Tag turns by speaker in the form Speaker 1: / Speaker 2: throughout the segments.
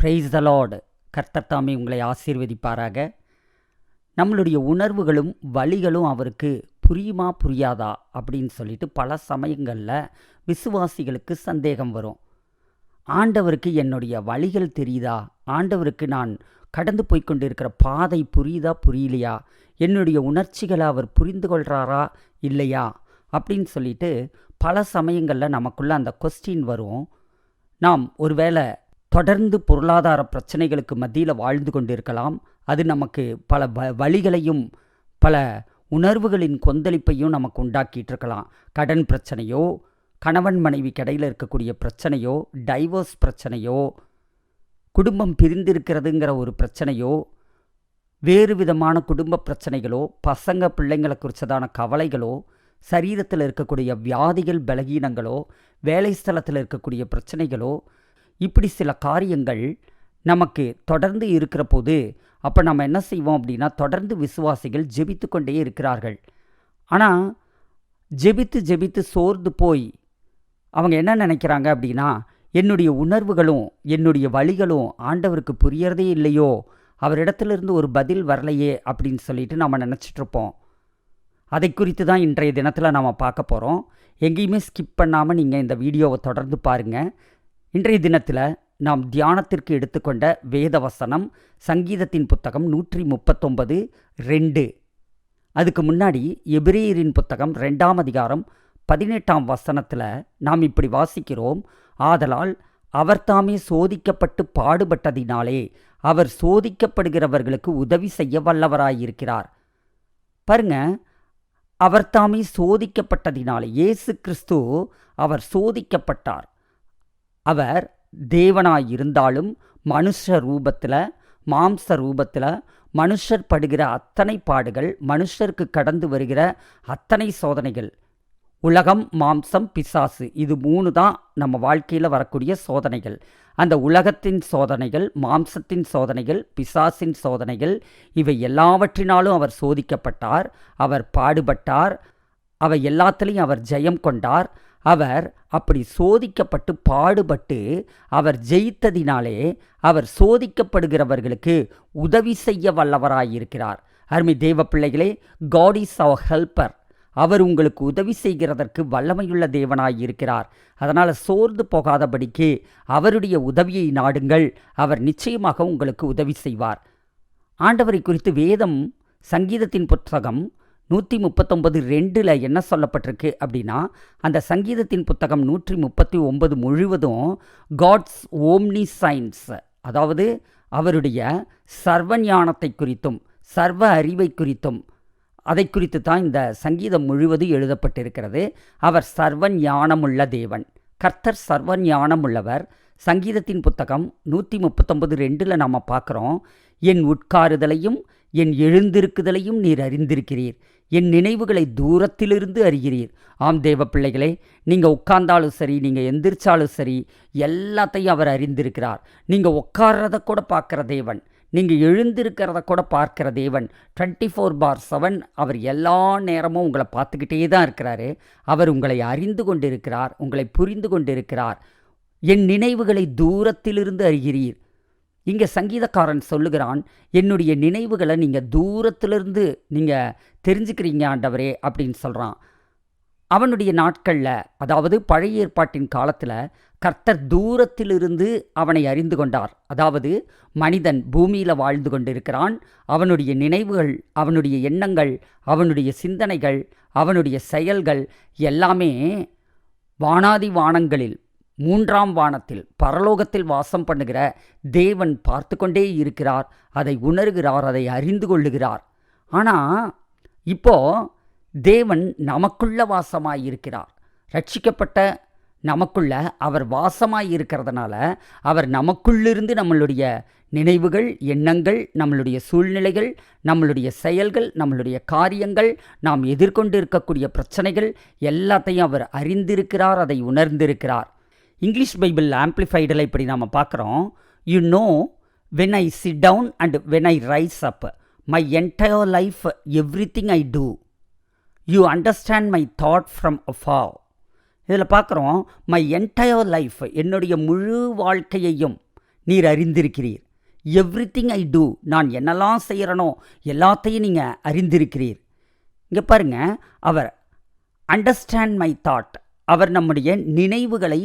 Speaker 1: Praise the Lord. கர்த்தர் தாமே உங்களை ஆசீர்வதிப்பாராக. நம்மளுடைய உணர்வுகளும் வலிகளும் அவருக்கு புரியுமா புரியாதா அப்படின்னு சொல்லிட்டு பல சமயங்களில் விசுவாசிகளுக்கு சந்தேகம் வரும். ஆண்டவருக்கு என்னுடைய வலிகள் தெரியுதா, ஆண்டவருக்கு நான் கடந்து போய்க்கொண்டு இருக்கிற பாதை புரியுதா புரியலையா, என்னுடைய உணர்ச்சிகளை அவர் புரிந்து கொள்கிறாரா இல்லையா அப்படின்னு சொல்லிட்டு பல சமயங்களில் நமக்குள்ள அந்த கொஸ்டின் வரும். நாம் ஒருவேளை தொடர்ந்து பொருளாதார பிரச்சனைகளுக்கு மத்தியில் வாழ்ந்து கொண்டிருக்கலாம். அது நமக்கு பல வழிகளையும் பல உணர்வுகளின் கொந்தளிப்பையும் நமக்கு உண்டாக்கிட்டு இருக்கலாம். கடன் பிரச்சனையோ, கணவன் மனைவிக்கு இடையில் இருக்கக்கூடிய பிரச்சனையோ, டைவோர்ஸ் பிரச்சனையோ, குடும்பம் பிரிந்திருக்கிறதுங்கிற ஒரு பிரச்சனையோ, வேறு விதமான குடும்ப பிரச்சனைகளோ, பசங்க பிள்ளைங்களை குறித்ததான கவலைகளோ, சரீரத்தில் இருக்கக்கூடிய வியாதிகள் பலகீனங்களோ, வேலை ஸ்தலத்தில் இருக்கக்கூடிய பிரச்சனைகளோ, இப்படி சில காரியங்கள் நமக்கு தொடர்ந்து இருக்கிற போது அப்போ நம்ம என்ன செய்வோம் அப்படின்னா, தொடர்ந்து விசுவாசிகள் ஜெபித்து கொண்டே இருக்கிறார்கள். ஆனால் ஜெபித்து சோர்ந்து போய் அவங்க என்ன நினைக்கிறாங்க அப்படின்னா, என்னுடைய உணர்வுகளும் என்னுடைய வழிகளும் ஆண்டவருக்கு புரியறதே இல்லையோ, அவரிடத்துலேருந்து ஒரு பதில் வரலையே அப்படின்னு சொல்லிட்டு நம்ம நினச்சிட்ருப்போம். அதை குறித்து தான் இன்றைய தினத்தில் நாம் பார்க்க போகிறோம். எங்கேயுமே ஸ்கிப் பண்ணாமல் நீங்கள் இந்த வீடியோவை தொடர்ந்து பாருங்கள். இன்றைய தினத்தில் நாம் தியானத்திற்கு எடுத்துக்கொண்ட வேத வசனம் சங்கீதத்தின் புத்தகம் 139:2. அதுக்கு முன்னாடி எபிரேயரின் புத்தகம் 2ஆம் அதிகாரம் 18ஆம் வசனத்தில் நாம் இப்படி வாசிக்கிறோம். ஆதலால் அவர் தாமே சோதிக்கப்பட்டு பாடுபட்டதினாலே அவர் சோதிக்கப்படுகிறவர்களுக்கு உதவி செய்ய வல்லவராயிருக்கிறார். பாருங்க, அவர் தாமே சோதிக்கப்பட்டதினாலே, இயேசு கிறிஸ்து அவர் சோதிக்கப்பட்டார். அவர் தேவனாயிருந்தாலும் மனுஷ ரூபத்தில், மாம்ச ரூபத்தில், மனுஷர் படுகிற அத்தனை பாடுகள், மனுஷருக்கு கடந்து வருகிற அத்தனை சோதனைகள், உலகம், மாம்சம், பிசாசு, இது 3 தான் நம்ம வாழ்க்கையில் வரக்கூடிய சோதனைகள். அந்த உலகத்தின் சோதனைகள், மாம்சத்தின் சோதனைகள், பிசாசின் சோதனைகள், இவை எல்லாவற்றினாலும் அவர் சோதிக்கப்பட்டார். அவர் பாடுபட்டார். அவை எல்லாத்துலேயும் அவர் ஜெயம் கொண்டார். அவர் அப்படி சோதிக்கப்பட்டு பாடுபட்டு அவர் ஜெயித்ததினாலே அவர் சோதிக்கப்படுகிறவர்களுக்கு உதவி செய்ய வல்லவராயிருக்கிறார். அருமை தேவ பிள்ளைகளே, God is our helper. அவர் உங்களுக்கு உதவி செய்கிறதற்கு வல்லமையுள்ள தேவனாயிருக்கிறார். அதனால் சோர்ந்து போகாதபடிக்கு அவருடைய உதவியை நாடுங்கள். அவர் நிச்சயமாக உங்களுக்கு உதவி செய்வார். ஆண்டவரை குறித்து வேதம் சங்கீதத்தின் புத்தகம் 139:2 என்ன சொல்லப்பட்டிருக்கு அப்படின்னா, அந்த சங்கீதத்தின் புத்தகம் 139 முழுவதும் காட்ஸ் ஓம்னிசைன்ஸ், அதாவது அவருடைய சர்வ ஞானத்தை குறித்தும் சர்வ அறிவை குறித்தும் அதை குறித்து தான் இந்த சங்கீதம் முழுவதும் எழுதப்பட்டிருக்கிறது. அவர் சர்வ ஞானமுள்ள தேவன், கர்த்தர் சர்வ ஞானமுள்ளவர். சங்கீதத்தின் புத்தகம் 139:2 நாம் பார்க்குறோம். என் உட்காருதலையும் என் எழுந்திருக்குதலையும் நீர் அறிந்திருக்கிறீர், என் நினைவுகளை தூரத்திலிருந்து அறிகிறீர். ஆம் தேவ பிள்ளைகளே, நீங்கள் உட்கார்ந்தாலும் சரி, நீங்கள் எந்திரிச்சாலும் சரி, எல்லாத்தையும் அவர் அறிந்திருக்கிறார். நீங்கள் உட்கார்றத கூட பார்க்குற தேவன், நீங்கள் எழுந்திருக்கிறத கூட பார்க்கிற தேவன். 24/7 அவர் எல்லா நேரமும் உங்களை பார்த்துக்கிட்டே தான் இருக்கிறாரு. அவர் உங்களை அறிந்து கொண்டிருக்கிறார், உங்களை புரிந்து கொண்டிருக்கிறார். என் நினைவுகளை தூரத்திலிருந்து அறிகிறீர். இங்கே சங்கீதக்காரன் சொல்லுகிறான், என்னுடைய நினைவுகளை நீங்கள் தூரத்திலிருந்து நீங்கள் தெரிஞ்சுக்கிறீங்க ஆண்டவரே அப்படின்னு சொல்கிறான். அவனுடைய நாட்களில், அதாவது பழைய ஏற்பாட்டின் காலத்தில், கர்த்தர் தூரத்திலிருந்து அவனை அறிந்து கொண்டார். அதாவது மனிதன் பூமியில் வாழ்ந்து கொண்டிருக்கிறான். அவனுடைய நினைவுகள், அவனுடைய எண்ணங்கள், அவனுடைய சிந்தனைகள், அவனுடைய செயல்கள் எல்லாமே வானாதி வானங்களில், 3ஆம் வானத்தில், பரலோகத்தில் வாசம் பண்ணுகிற தேவன் பார்த்து கொண்டே இருக்கிறார். அதை உணர்கிறார், அதை அறிந்து கொள்ளுகிறார். ஆனால் இப்போ தேவன் நமக்குள்ள வாசமாயிருக்கிறார். ரட்சிக்கப்பட்ட நமக்குள்ள அவர் வாசமாயிருக்கிறதுனால அவர் நமக்குள்ளிருந்து நம்மளுடைய நினைவுகள், எண்ணங்கள், நம்மளுடைய சூழ்நிலைகள், நம்மளுடைய செயல்கள், நம்மளுடைய காரியங்கள், நாம் எதிர்கொண்டு இருக்கக்கூடிய பிரச்சனைகள் எல்லாத்தையும் அவர் அறிந்திருக்கிறார், அதை உணர்ந்திருக்கிறார். இங்கிலீஷ் பைபிள் ஆம்ப்ளிஃபைடில் இப்படி நாம் பார்க்குறோம். You know when I sit down and when I rise up my entire life everything I do, you understand my thought from afar. இதில் பார்க்குறோம், மை என்டையர் லைஃப், என்னுடைய முழு வாழ்க்கையையும் நீர் அறிந்திருக்கிறீர். எவ்ரிதிங் ஐ டூ, நான் என்னெல்லாம் செய்கிறனோ எல்லாத்தையும் நீங்கள் அறிந்திருக்கிறீர். இங்கே பாருங்க, அவர் அண்டர்ஸ்டாண்ட் மை தாட், அவர் நம்முடைய நினைவுகளை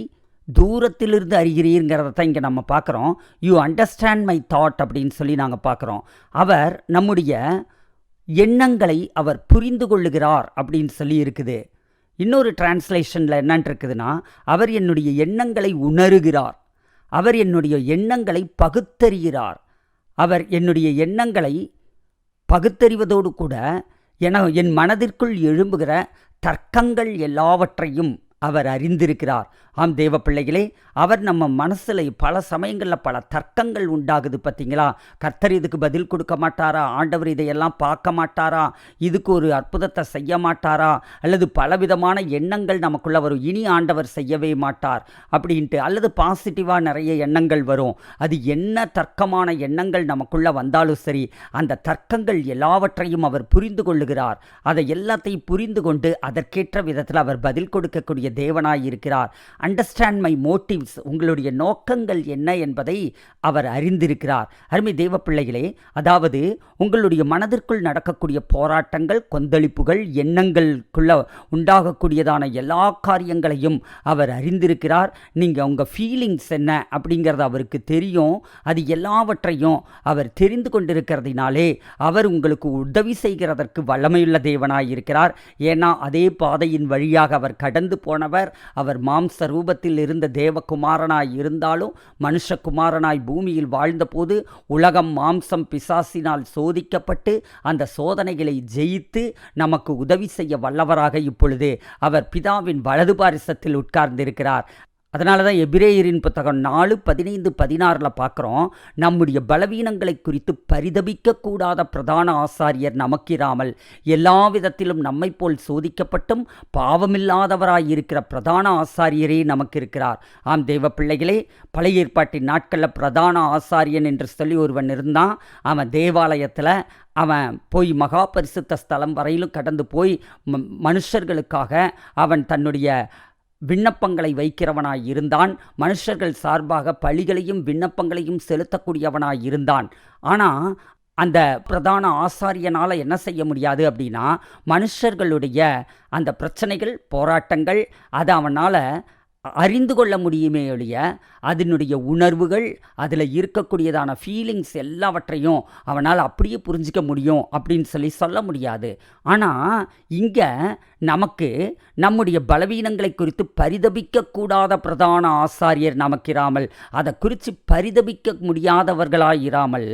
Speaker 1: தூரத்திலிருந்து அறிகிறீங்கிறத தான் இங்கே நம்ம பார்க்குறோம். யூ அண்டர்ஸ்டாண்ட் மை தாட் அப்படின்னு சொல்லி நாங்கள் பார்க்குறோம். அவர் நம்முடைய எண்ணங்களை அவர் புரிந்து கொள்ளுகிறார் அப்படின்னு சொல்லி இருக்குது. இன்னொரு டிரான்ஸ்லேஷனில் என்னன்னு இருக்குதுன்னா, அவர் என்னுடைய எண்ணங்களை உணருகிறார், அவர் என்னுடைய எண்ணங்களை பகுத்தறிகிறார். அவர் என்னுடைய எண்ணங்களை பகுத்தறிவதோடு கூட என் மனதிற்குள் எழும்புகிற தர்க்கங்கள் எல்லாவற்றையும் அவர் அறிந்திருக்கிறார். ஆம் தேவ பிள்ளைகளே, அவர் நம்ம மனசில் பல சமயங்களில் பல தர்க்கங்கள் உண்டாகுது பார்த்தீங்களா? கர்த்தர் இதுக்கு பதில் கொடுக்க மாட்டாரா? ஆண்டவர் இதையெல்லாம் பார்க்க மாட்டாரா? இதுக்கு ஒரு அற்புதத்தை செய்ய மாட்டாரா? அல்லது பலவிதமான எண்ணங்கள் நமக்குள்ளே வரும், இனி ஆண்டவர் செய்யவே மாட்டார் அப்படின்ட்டு. அல்லது பாசிட்டிவாக நிறைய எண்ணங்கள் வரும். அது என்ன தர்க்கமான எண்ணங்கள் நமக்குள்ளே வந்தாலும் சரி, அந்த தர்க்கங்கள் எல்லாவற்றையும் அவர் புரிந்து கொள்ளுகிறார். அதை எல்லாத்தையும் புரிந்து கொண்டு அதற்கேற்ற விதத்தில் அவர் பதில் கொடுக்கக்கூடிய தேவனாய் இருக்கிறார். அண்டர்ஸ்டாண்ட் மை மோட்டிவ்ஸ், உங்களுடைய நோக்கங்கள் என்ன என்பதை அவர் அறிந்திருக்கிறார். அருமை தேவ பிள்ளைகளே, அதாவது உங்களுடைய மனதிற்குள் நடக்கக்கூடிய போராட்டங்கள், கொந்தளிப்புகள், எண்ணங்களுக்குள்ள உண்டாகக்கூடியதான எல்லா காரியங்களையும் அவர் அறிந்திருக்கிறார். நீங்கள் உங்கள் ஃபீலிங்ஸ் என்ன அப்படிங்கிறது அவருக்கு தெரியும். அது எல்லாவற்றையும் அவர் தெரிந்து கொண்டிருக்கிறதினாலே அவர் உங்களுக்கு உதவி செய்கிறதற்கு வல்லமையுள்ள தேவனாய் இருக்கிறார். ஏன்னா அதே பாதையின் வழியாக அவர் கடந்து போனவர். அவர் மாம்ச ரூபத்தில் இருந்த தேவகுமாரனாய் இருந்தாலும் மனுஷகுமாரனாய் பூமியில் வாழ்ந்தபோது உலகம் மாம்சம் பிசாசினால் சோதிக்கப்பட்டு அந்த சோதனைகளை ஜெயித்து நமக்கு உதவி செய்ய வல்லவராக இப்பொழுது அவர் பிதாவின் வலது பாரிசத்தில் உட்கார்ந்திருக்கிறார். அதனால தான் எபிரேயரின் புத்தகம் 4:15-16 பார்க்குறோம், நம்முடைய பலவீனங்களை குறித்து பரிதபிக்கக்கூடாத பிரதான ஆசாரியர் நமக்கிராமல் எல்லா விதத்திலும் நம்மை போல் சோதிக்கப்பட்டும் பாவமில்லாதவராய் இருக்கிற பிரதான ஆசாரியரே நமக்கு இருக்கிறார். ஆம் தேவ பிள்ளைகளே, பழைய ஏற்பாட்டின் நாட்களில் பிரதான ஆசாரியன் என்று சொல்லி ஒருவன் இருந்தான். அவன் தேவாலயத்தில் அவன் போய் மகா பரிசுத்த ஸ்தலம் வரையிலும் கடந்து போய் மனுஷர்களுக்காக அவன் தன்னுடைய விண்ணப்பங்களை வைக்கிறவனாய் இருந்தான். மனுஷர்கள் சார்பாக பலிகளையும் விண்ணப்பங்களையும் செலுத்தக்கூடியவனாய் இருந்தான். ஆனால் அந்த பிரதான ஆசாரியனால் என்ன செய்ய முடியாது அப்படின்னா, மனுஷர்களுடைய அந்த பிரச்சனைகள், போராட்டங்கள் அதை அவனால் அறிந்து கொள்ள முடியுமே ஒழிய அதனுடைய உணர்வுகள், அதில் இருக்கக்கூடியதான ஃபீலிங்ஸ் எல்லாவற்றையும் அவனால் அப்படியே புரிஞ்சிக்க முடியும் அப்படின்னு சொல்லி சொல்ல முடியாது. ஆனால் இங்கே நமக்கு நம்முடைய பலவீனங்களை குறித்து பரிதபிக்கக்கூடாத பிரதான ஆசாரியர் நமக்கிராமல், அதை குறித்து பரிதபிக்க முடியாதவர்களாயிராமல்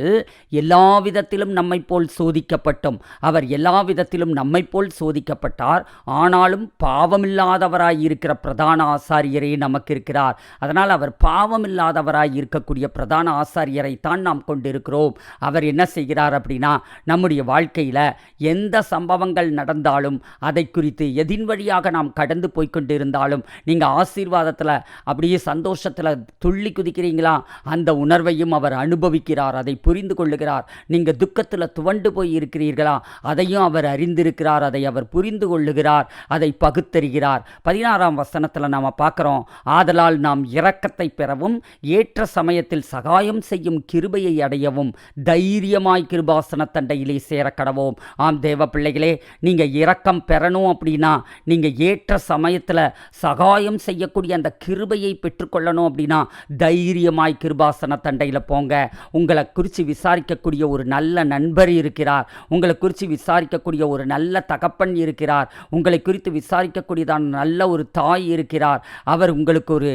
Speaker 1: எல்லா விதத்திலும் நம்மை போல் சோதிக்கப்பட்டோம். அவர் எல்லா விதத்திலும் நம்மை போல் சோதிக்கப்பட்டார், ஆனாலும் பாவமில்லாதவராய் இருக்கிற பிரதான ஆசாரியரே நமக்கு இருக்கிறார். அதனால் அவர் பாவமில்லாதவராய் இருக்கக்கூடிய பிரதான ஆசாரியரை தான் நாம் கொண்டிருக்கிறோம். அவர் என்ன செய்கிறார் அப்படின்னா, நம்முடைய வாழ்க்கையில் எந்த சம்பவங்கள் நடந்தாலும் அதை குறித்து எதின் வழியாக நாம் கடந்து போய்கொண்டிருந்தாலும், நீங்கள் ஆசீர்வாதத்தில் அப்படியே சந்தோஷத்தில் துள்ளி குதிக்கிறீங்களா, அந்த உணர்வையும் அவர் அனுபவிக்கிறார், அதை புரிந்து கொள்ளுகிறார். நீங்கள் துக்கத்தில் துவண்டு போய் இருக்கிறீர்களா, அதையும் அவர் அறிந்திருக்கிறார், அதை அவர் புரிந்து கொள்ளுகிறார், அதை பகுத்தறிகிறார். 16ஆம் வசனத்தில் நாம் பார்க்குறோம், ஆதலால் நாம் இரக்கத்தை பெறவும் ஏற்ற சமயத்தில் சகாயம் செய்யும் கிருபையை அடையவும் தைரியமாய் கிருபாசன தண்டையிலே சேர கடவோம். ஆம் தேவ பிள்ளைகளே, நீங்கள் இரக்கம் பெறணும் அப்படின்னா, நீங்கள் ஏற்ற சமயத்தில் சகாயம் செய்யக்கூடிய அந்த கிருபையை பெற்றுக்கொள்ளணும் அப்படின்னா தைரியமாய் கிருபாசன தண்டையில் போங்க. உங்களை குறித்து விசாரிக்கக்கூடிய ஒரு நல்ல நண்பர் இருக்கிறார், உங்களை குறித்து விசாரிக்கக்கூடிய ஒரு நல்ல தகப்பன் இருக்கிறார், உங்களை குறித்து விசாரிக்கக்கூடியதான நல்ல ஒரு தாய் இருக்கிறார். அவர் உங்களுக்கு ஒரு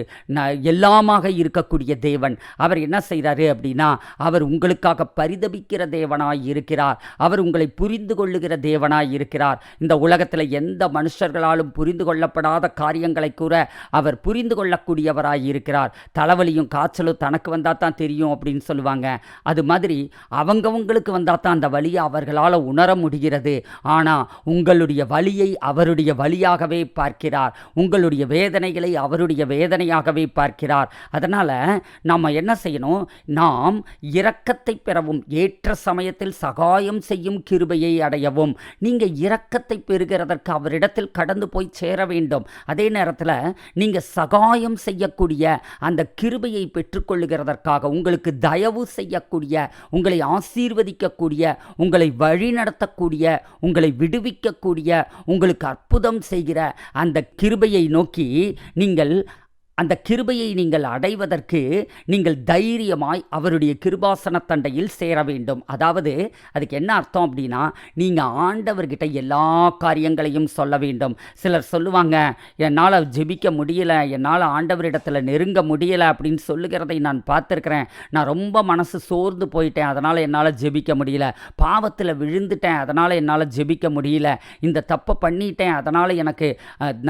Speaker 1: எல்லாமாக இருக்கக்கூடிய தேவன். அவர் என்ன செய்கிறாரு அப்படின்னா, அவர் உங்களுக்காக பரிதபிக்கிற தேவனாய் இருக்கிறார், அவர் உங்களை புரிந்து கொள்ளுகிற தேவனாய் இருக்கிறார். இந்த உலகத்தில் எந்த மனுஷர்களாலும் புரிந்து கொள்ளப்படாத காரியங்களை கூட அவர் புரிந்து கொள்ளக்கூடியவராய் இருக்கிறார். தலைவலியும் காய்ச்சலும் தனக்கு வந்தால் தான் தெரியும் அப்படின்னு சொல்லுவாங்க. அது மாதிரி அவங்கவங்களுக்கு வந்தால் தான் அந்த வலியை அவர்களால் உணர முடிகிறது. ஆனால் உங்களுடைய வலியை அவருடைய வலியாகவே பார்க்கிறார், உங்களுடைய வேதனைகளை அவருடைய வேதனையாகவே பார்க்கிறார். அதனால் நாம் என்ன செய்யணும்? நாம் இரக்கத்தை பெறவும் ஏற்ற சமயத்தில் சகாயம் செய்யும் கிருபையை அடையவும். நீங்கள் இரக்கத்தை பெறுகிறதற்கு அவரிடத்தில் கடந்து போய் சேர வேண்டும். அதே நேரத்தில் நீங்கள் சகாயம் செய்யக்கூடிய அந்த கிருபையை பெற்றுக்கொள்ளுகிறதற்காக உங்களுக்கு தயவு செய்யக்கூடிய, உங்களை ஆசீர்வதிக்கக்கூடிய, உங்களை வழிநடத்தக்கூடிய, உங்களை விடுவிக்கக்கூடிய, உங்களுக்கு அற்புதம் செய்கிற அந்த கிருபையை நோக்கி அந்த கிருபையை நீங்கள் அடைவதற்கு நீங்கள் தைரியமாய் அவருடைய கிருபாசன தண்டையில் சேர வேண்டும். அதாவது அதுக்கு என்ன அர்த்தம் அப்படின்னா, நீங்கள் ஆண்டவர்கிட்ட எல்லா காரியங்களையும் சொல்ல வேண்டும். சிலர் சொல்லுவாங்க, என்னால் ஜெபிக்க முடியலை, என்னால் ஆண்டவரிடத்தில் நெருங்க முடியலை அப்படின்னு சொல்லுகிறதை நான் பார்த்துருக்கிறேன். நான் ரொம்ப மனசு சோர்ந்து போயிட்டேன், அதனால் என்னால் ஜெபிக்க முடியல. பாவத்தில் விழுந்துட்டேன், அதனால் என்னால் ஜெபிக்க முடியல. இந்த தப்பை பண்ணிட்டேன், அதனால் எனக்கு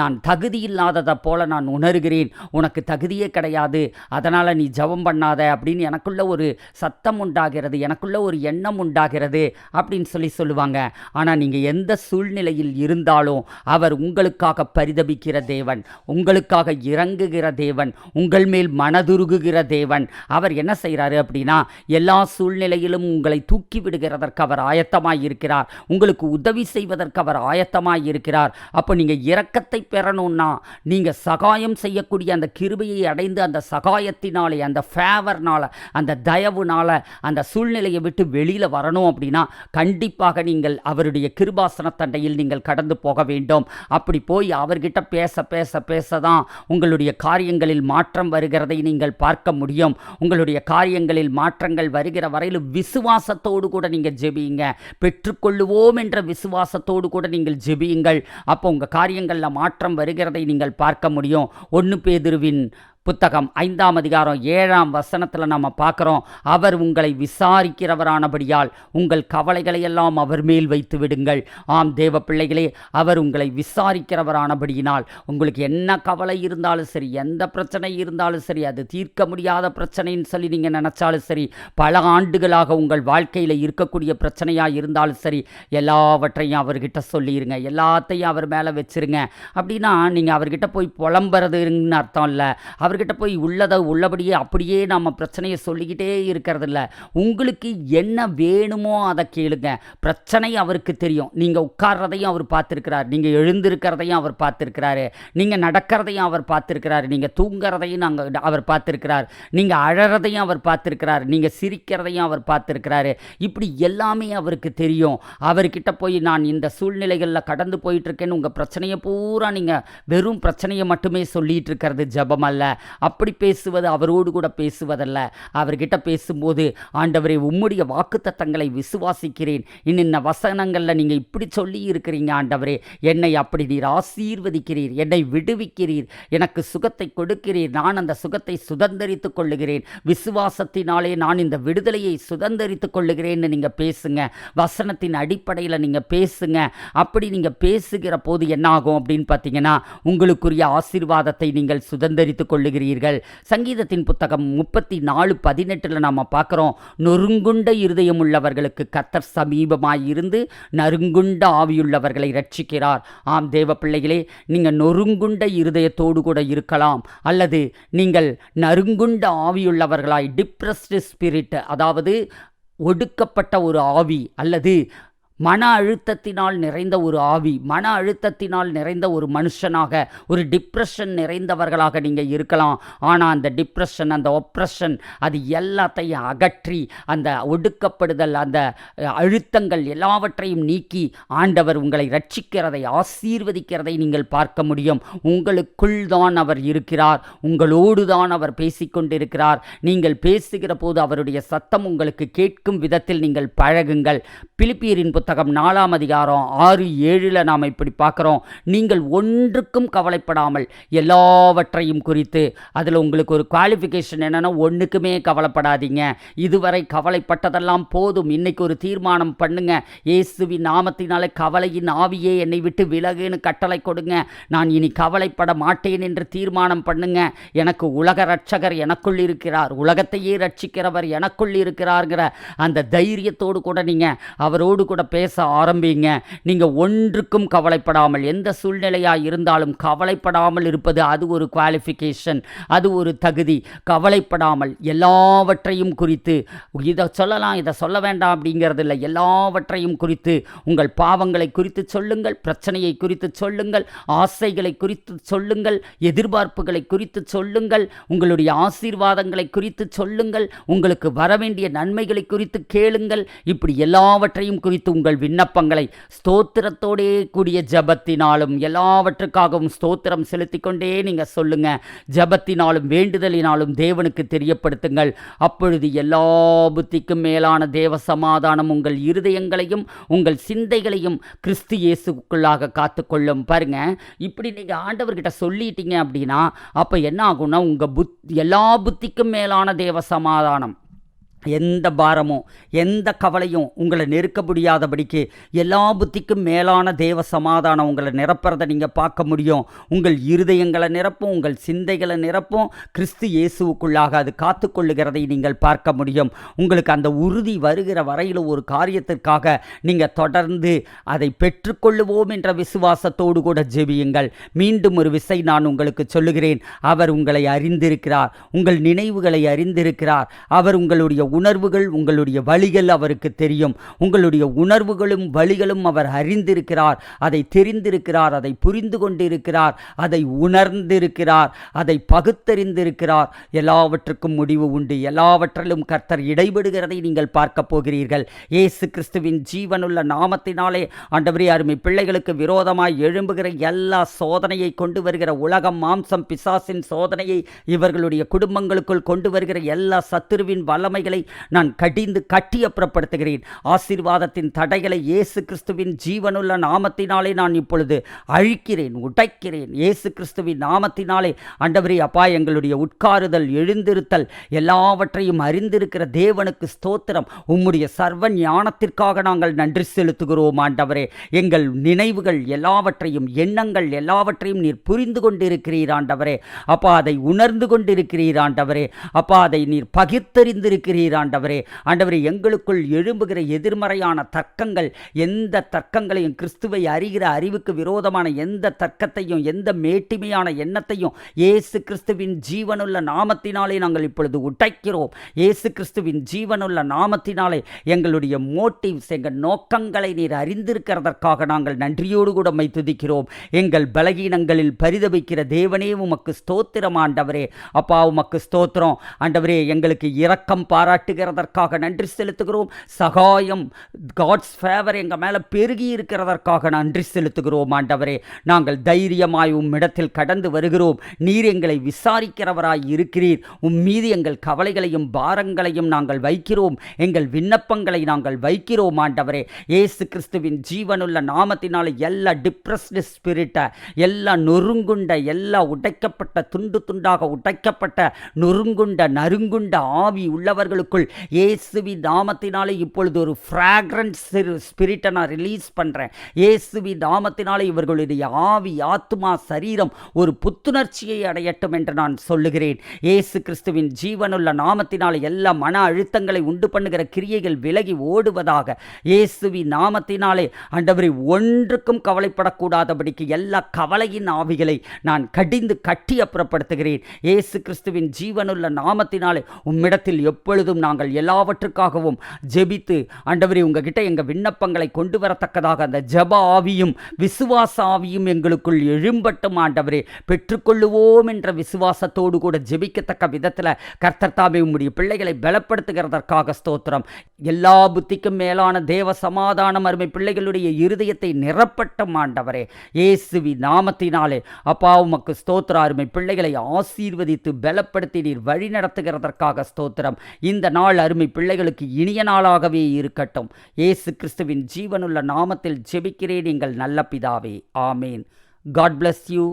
Speaker 1: நான் தகுதி இல்லாததை போல நான் உணர்கிறேன். உனக்கு தகுதியே கிடையாது, அதனால் நீ ஜெபம் பண்ணாத அப்படின்னு எனக்குள்ள ஒரு சத்தம் உண்டாகிறது, எனக்குள்ள ஒரு எண்ணம் உண்டாகிறது அப்படின்னு சொல்லுவாங்க. ஆனால் நீங்கள் எந்த சூழ்நிலையில் இருந்தாலும் அவர் உங்களுக்காக பரிதபிக்கிற தேவன், உங்களுக்காக இறங்குகிற தேவன், உங்கள் மேல் மனதுருகுகிற தேவன். அவர் என்ன செய்கிறாரு அப்படின்னா, எல்லா சூழ்நிலையிலும் உங்களை தூக்கி விடுகிறதற்கு அவர் ஆயத்தமாய் இருக்கிறார். உங்களுக்கு உதவி செய்வதற்கு அவர் ஆயத்தமாய் இருக்கிறார். அப்போ நீங்கள் இரக்கத்தை பெறணும்னா, நீங்கள் சகாயம் செய்யக்கூடிய அந்த கிருபையை அடைந்து அந்த சகாயத்தினாலே, அந்த ஃபேவர்னால, அந்த தயவுனால அந்த சூழ்நிலையை விட்டு வெளியில் வரணும் அப்படின்னா கண்டிப்பாக நீங்கள் அவருடைய கிருபாசன தண்டையில் நீங்கள் கடந்து போக வேண்டும். அப்படி போய் அவர்கிட்ட பேச பேச பேச தான் உங்களுடைய காரியங்களில் மாற்றம் வருகிறதை நீங்கள் பார்க்க முடியும். உங்களுடைய காரியங்களில் மாற்றங்கள் வருகிற வரையிலும் விசுவாசத்தோடு கூட நீங்கள் ஜெபியுங்க. பெற்றுக்கொள்ளுவோம் என்ற விசுவாசத்தோடு கூட நீங்கள் ஜெபியுங்கள். அப்போ உங்கள் காரியங்களில் மாற்றம் வருகிறதை நீங்கள் பார்க்க முடியும். 1 பேதுருவின் புத்தகம் 5ஆம் அதிகாரம் 7ஆம் வசனத்தில் நம்ம பார்க்குறோம், அவர் உங்களை விசாரிக்கிறவரானபடியால் உங்கள் கவலைகளை எல்லாம் அவர் மேல் வைத்து விடுங்கள். ஆம் தேவ பிள்ளைகளே, அவர் உங்களை விசாரிக்கிறவரானபடியினால் உங்களுக்கு என்ன கவலை இருந்தாலும் சரி, எந்த பிரச்சனை இருந்தாலும் சரி, அது தீர்க்க முடியாத பிரச்சனைன்னு சொல்லி நீங்கள் நினச்சாலும் சரி, பல ஆண்டுகளாக உங்கள் வாழ்க்கையில் இருக்கக்கூடிய பிரச்சனையாக இருந்தாலும் சரி, எல்லாவற்றையும் அவர்கிட்ட சொல்லிடுங்க, எல்லாத்தையும் அவர் மேலே வச்சுருங்க. அப்படின்னா நீங்கள் அவர்கிட்ட போய் புலம்புறதுன்னு அர்த்தம் இல்லை. அவர்கிட்ட போய் உள்ளபடியே அப்படியே நம்ம பிரச்சனையை சொல்லிக்கிட்டே இருக்கிறதில்ல. உங்களுக்கு என்ன வேணுமோ அதை கேளுங்க. பிரச்சனை அவருக்கு தெரியும். நீங்கள் உட்கார்றதையும் அவர் பார்த்துருக்கிறார், நீங்கள் எழுந்திருக்கிறதையும் அவர் பார்த்துருக்கிறாரு, நீங்கள் நடக்கிறதையும் அவர் பார்த்துருக்கிறார், நீங்கள் தூங்குறதையும் அவர் பார்த்துருக்கிறார், நீங்கள் அழறதையும் அவர் பார்த்துருக்கிறார், நீங்கள் சிரிக்கிறதையும் அவர் பார்த்துருக்கிறாரு. இப்படி எல்லாமே அவருக்கு தெரியும். அவர்கிட்ட போய் நான் இந்த சூழ்நிலைகளில் கடந்து போயிட்டுருக்கேன்னு உங்கள் பிரச்சனையை பூரா நீங்கள் வெறும் பிரச்சனையை மட்டுமே சொல்லிகிட்டு இருக்கிறது ஜெபம் அல்ல. அப்படி பேசுவது அவரோடு கூட பேசுவதல்ல. அவர்கிட்ட பேசும்போது, ஆண்டவரே உம்முடைய வாக்குத்தத்தங்களை விசுவாசிக்கிறேன், இன்ன வசனங்களில் நீங்கள் இப்படி சொல்லி இருக்கிறீங்க ஆண்டவரே, என்னை அப்படி நீர் ஆசீர்வதிக்கிறீர், என்னை விடுவிக்கிறீர், எனக்கு சுகத்தை கொடுக்கிறீர், நான் அந்த சுகத்தை சுதந்தரித்துக் கொள்ளுகிறேன், விசுவாசத்தினாலே நான் இந்த விடுதலையை சுதந்தரித்துக் கொள்ளுகிறேன்னு நீங்கள் பேசுங்க. வசனத்தின் அடிப்படையில் நீங்கள் பேசுங்க. அப்படி நீங்கள் பேசுகிற போது என்ன ஆகும் அப்படின்னு பார்த்தீங்கன்னா, உங்களுக்குரிய ஆசீர்வாதத்தை நீங்கள் சுதந்தரித்துக் கொள்ளுகிறீர்கள். சங்கீதத்தின் புத்தகம் 34:18 நாம் பார்க்கிறோம், நொறுங்குண்ட இருதயம் உள்ளவர்களுக்கு கர்த்தர் சமீபமாய் இருந்து நறுங்குண்ட ஆவியுள்ளவர்களை ரட்சிக்கிறார். ஆம் தேவ பிள்ளைகளே, நீங்கள் நொறுங்குண்ட இருதயத்தோடு கூட இருக்கலாம், அல்லது நீங்கள் நறுங்குண்ட ஆவியுள்ளவர்களாய், டிப்ரெஸ்டு ஸ்பிரிட், அதாவது ஒடுக்கப்பட்ட ஒரு ஆவி, அல்லது மன அழுத்தத்தினால் நிறைந்த ஒரு ஆவி, மன அழுத்தத்தினால் நிறைந்த ஒரு மனுஷனாக, ஒரு டிப்ரெஷன் நிறைந்தவர்களாக நீங்கள் இருக்கலாம். ஆனால் அந்த டிப்ரெஷன், அந்த ஒப்ரெஷன், அது எல்லாத்தையும் அகற்றி, அந்த ஒடுக்கப்படுதல், அந்த அழுத்தங்கள் எல்லாவற்றையும் நீக்கி ஆண்டவர் உங்களை ரட்சிக்கிறதை, ஆசீர்வதிக்கிறதை நீங்கள் பார்க்க முடியும். உங்களுக்குள் தான் அவர் இருக்கிறார், உங்களோடு தான் அவர் பேசிக்கொண்டிருக்கிறார். நீங்கள் பேசுகிற போது அவருடைய சத்தம் உங்களுக்கு கேட்கும் விதத்தில் நீங்கள் பழகுங்கள். பிலிப்பியரின் புத்தகம் 4ஆம் அதிகாரம் 6-7 நாம் இப்படி பார்க்குறோம், நீங்கள் ஒன்றுக்கும் கவலைப்படாமல் எல்லாவற்றையும் குறித்து. அதில் உங்களுக்கு ஒரு குவாலிஃபிகேஷன் என்னென்னா, ஒன்றுக்குமே கவலைப்படாதீங்க, இதுவரை கவலைப்பட்டதெல்லாம் போதும், இன்றைக்கி ஒரு தீர்மானம் பண்ணுங்க, இயேசுவின் நாமத்தினாலே கவலையின் ஆவியே என்னை விட்டு விலகுன்னு கட்டளை கொடுங்க, நான் இனி கவலைப்பட மாட்டேன் என்று தீர்மானம் பண்ணுங்க. எனக்கு உலக ரட்சகர் எனக்குள் இருக்கிறார், உலகத்தையே ரட்சிக்கிறவர் எனக்குள் இருக்கிறார்கிற அந்த தைரியத்தோடு கூட நீங்கள் அவரோடு கூட பேச ஆரம்பிங்க. நீங்கள் ஒன்றுக்கும் கவலைப்படாமல், எந்த சூழ்நிலையாக இருந்தாலும் கவலைப்படாமல் இருப்பது அது ஒரு குவாலிஃபிகேஷன், அது ஒரு தகுதி. கவலைப்படாமல் எல்லாவற்றையும் குறித்து, இதை சொல்லலாம் இதை சொல்ல வேண்டாம் அப்படிங்கிறது இல்லை, எல்லாவற்றையும் குறித்து, உங்கள் பாவங்களை குறித்து சொல்லுங்கள், பிரச்சனையை குறித்து சொல்லுங்கள், ஆசைகளை குறித்து சொல்லுங்கள், எதிர்பார்ப்புகளை குறித்து சொல்லுங்கள், உங்களுடைய ஆசீர்வாதங்களை குறித்து சொல்லுங்கள், உங்களுக்கு வரவேண்டிய நன்மைகளை குறித்து கேளுங்கள். இப்படி எல்லாவற்றையும் குறித்து உங்கள் விண்ணப்பங்களை ஸ்தோத்திரத்தோடே கூடிய ஜபத்தினாலும் எல்லாவற்றுக்காகவும் ஸ்தோத்திரம் செலுத்தி கொண்டே நீங்கள் சொல்லுங்க. ஜபத்தினாலும் வேண்டுதலினாலும் தேவனுக்கு தெரியப்படுத்துங்கள். அப்பொழுது எல்லா புத்திக்கும் மேலான தேவ சமாதானம் உங்கள் இருதயங்களையும் உங்கள் சிந்தைகளையும் கிறிஸ்து இயேசுக்குள்ளாக காத்துக்கொள்ளும். பாருங்க, இப்படி நீங்கள் ஆண்டவர்கிட்ட சொல்லிட்டீங்க அப்படின்னா அப்போ என்ன ஆகும்னா, உங்கள் எல்லா புத்திக்கும் மேலான தேவ சமாதானம், எந்த பாரமும் எந்த கவலையும் உங்களை நெருக்க முடியாதபடிக்கு எல்லா புத்திக்கும் மேலான தேவ சமாதானம் உங்களை நிரப்புறதை நீங்கள் பார்க்க முடியும். உங்கள் இருதயங்களை நிரப்பும், உங்கள் சிந்தைகளை நிரப்பும். கிறிஸ்து இயேசுவுக்குள்ளாக அது காத்துக்கொள்ளுகிறதை நீங்கள் பார்க்க முடியும். உங்களுக்கு அந்த உறுதி வருகிற வரையில் ஒரு காரியத்திற்காக நீங்கள் தொடர்ந்து அதை பெற்றுக்கொள்ளுவோம் என்ற விசுவாசத்தோடு கூட ஜெபியுங்கள். மீண்டும் ஒரு விசை நான் உங்களுக்கு சொல்லுகிறேன், அவர் உங்களை அறிந்திருக்கிறார், உங்கள் நினைவுகளை அறிந்திருக்கிறார். அவர் உங்களுடைய உணர்வுகள், உங்களுடைய வழிகள் அவருக்கு தெரியும். உங்களுடைய உணர்வுகளும் வழிகளும் அவர் அறிந்திருக்கிறார், அதை தெரிந்திருக்கிறார், அதை புரிந்து கொண்டிருக்கிறார், அதை உணர்ந்திருக்கிறார், அதை பகுத்தறிந்திருக்கிறார். எல்லாவற்றுக்கும் முடிவு உண்டு. எல்லாவற்றிலும் கர்த்தர் இடைபடுகிறதை நீங்கள் பார்க்க போகிறீர்கள். இயேசு கிறிஸ்துவின் ஜீவனுள்ள நாமத்தினாலே ஆண்டவரே, அருமை பிள்ளைகளுக்கு விரோதமாய் எழும்புகிற எல்லா சோதனையை கொண்டு வருகிற உலகம், மாம்சம், பிசாசின் சோதனையை இவர்களுடைய குடும்பங்களுக்குள் கொண்டு வருகிற எல்லா சத்துருவின் வல்லமைகளை நான் கடிந்து கட்டி அப்புறப்படுத்துகிறேன். ஆசீர்வாதத்தின் தடைகளை இயேசு கிறிஸ்துவின் ஜீவனுள்ள நாமத்தினாலே நான் இப்பொழுது அழிக்கிறேன், உடைக்கிறேன். இயேசு கிறிஸ்துவின் நாமத்தினாலே ஆண்டவரே அப்பா, எங்களுடைய உட்காருதல், எழுந்திருத்தல் எல்லாவற்றையும் அறிந்திருக்கிற தேவனுக்கு ஸ்தோத்திரம். உம்முடைய சர்வ ஞானத்திற்காக நாங்கள் நன்றி செலுத்துகிறோம் ஆண்டவரே. எங்கள் நினைவுகள் எல்லாவற்றையும், எண்ணங்கள் எல்லாவற்றையும் நீர் புரிந்து கொண்டிருக்கிறீர் ஆண்டவரே. அப்பா, அதை உணர்ந்து கொண்டிருக்கிறீர் ஆண்டவரே. அப்பா, அதை நீர் பகிர்ந்தறிந்திருக்கிறீர் ஆண்டவரே. ஆண்டவரே, எங்களுக்குள் எழும்புகிற எதிர்மறையான தர்க்கங்கள், எந்த தர்க்கங்களையும், கிறிஸ்துவை அறிகிற அறிவுக்கு விரோதமான எந்த தர்க்கத்தையும், எந்த மேட்டிமையான எண்ணத்தையும் இயேசு கிறிஸ்துவின் ஜீவனுள்ள நாமத்தினாலே நாங்கள் இப்பொழுது உடைக்கிறோம். இயேசு கிறிஸ்துவின் ஜீவனுள்ள நாமத்தினாலே எங்களுடைய மோட்டிவ்ஸ், எங்கள் நோக்கங்களை நீர் அறிந்திருக்கிறதற்காக நாங்கள் நன்றியோடு கூட உம்மை துதிக்கிறோம். எங்கள் பலகீனங்களில் பரிதபிக்கிற தேவனே, உமக்கு ஸ்தோத்திரம் ஆண்டவரே. அப்பா, உமக்கு ஸ்தோத்திரம் ஆண்டவரே. எங்களுக்கு இரக்கம் பாராட்டுகிறதற்காக நன்றி செலுத்துகிறோம். சகாயம், காட்ஸ் ஃபேவர் எங்கள் மேலே பெருகி இருக்கிறதற்காக நன்றி செலுத்துகிறோம் ஆண்டவரே. நாங்கள் தைரியமாய் உம்மிடத்தில் கடந்து வருகிறோம். நீர் எங்களை விசாரிக்கிறவராய் இருக்கிறீர். மீது எங்கள் கவலைகளையும் பாரங்களையும் நாங்கள் வைக்கிறோம். எங்கள் விண்ணப்பங்களை நாங்கள் வைக்கிறோம் ஆண்டவரே. இயேசு கிறிஸ்துவின் ஜீவனுள்ள நாமத்தினால எல்லா டிப்ரெஸ்டு ஸ்பிரிட்டை, எல்லா நொறுங்குண்ட, எல்லா உடைக்கப்பட்ட, துண்டு துண்டாக உடைக்கப்பட்ட, நொறுங்குண்ட, நறுங்குண்ட ஆவி உள்ளவர்களுக்குள் இயேசுவின் நாமத்தினாலே இப்பொழுது ஒரு ஃப்ராக்ரன்ஸ் ஸ்பிரிட்டை நான் ரிலீஸ் பண்ணுறேன். இயேசுவின் நாமத்தினாலே இவர்களுடைய ஆவி, ஆத்மா, சரீரம் ஒரு புத்துணர்ச்சியை அடையட்டும் என்று நான் சொல்லுகிறேன். இயேசு கிறிஸ்துவின் ஜீவனுள்ள நாமத்தினாலே எல்லா மன அழுத்தங்களை உண்டு பண்ணுகிற கிரியைகள் விலகி ஓடுவதாக. இயேசுவின் நாமத்தினாலே ஆண்டவரே, ஒன்றுக்கும் கவலைப்படக்கூடாதபடிக்கு எல்லா கவலையின் ஆவிகளை நான் கடிந்து கட்டி அப்புறப்படுத்துகிறேன். இயேசு கிறிஸ்துவின் ஜீவனுள்ள நாமத்தினாலே உம்மிடத்தில் எப்பொழுதும் நாங்கள் எல்லாவற்றுக்காகவும் ஜெபித்து ஆண்டவரே, உங்ககிட்ட எங்கள் விண்ணப்பங்களை கொண்டு வரத்தக்கதாக அந்த ஜெப ஆவியும் விசுவாச ஆவியும் எங்களுக்குள் எழும்பட்டும் ஆண்டவரே. பெற்றுக்கொள்ளுவோம் என்ற விசுவாசத்தோடு கூட ஜெபிக்கத்தக்க விதத்தில் கர்த்தர் தாமே உம்முடைய பிள்ளைகளை பலப்படுத்துகிறதற்காக ஸ்தோத்திரம். எல்லா புத்திக்கும் மேலான தேவ சமாதானம் அருமை பிள்ளைகளுடைய இருதயத்தை நிரப்பட்டும் ஆண்டவரே. இயேசுவின் நாமத்தினாலே அப்பா, உமக்கு ஸ்தோத்திரம். அருமை பிள்ளைகளை ஆசீர்வதித்து பலப்படுத்தி நீர் வழி நடத்துகிறதற்காக ஸ்தோத்திரம். இந்த நாள் அருமை பிள்ளைகளுக்கு இனிய நாளாகவே இருக்கட்டும். இயேசு கிறிஸ்துவின் ஜீவனுள்ள நாமத்தில் ஜெபிக்கிறேன் எங்கள் நல்ல பிதாவே. ஆமேன். God bless you.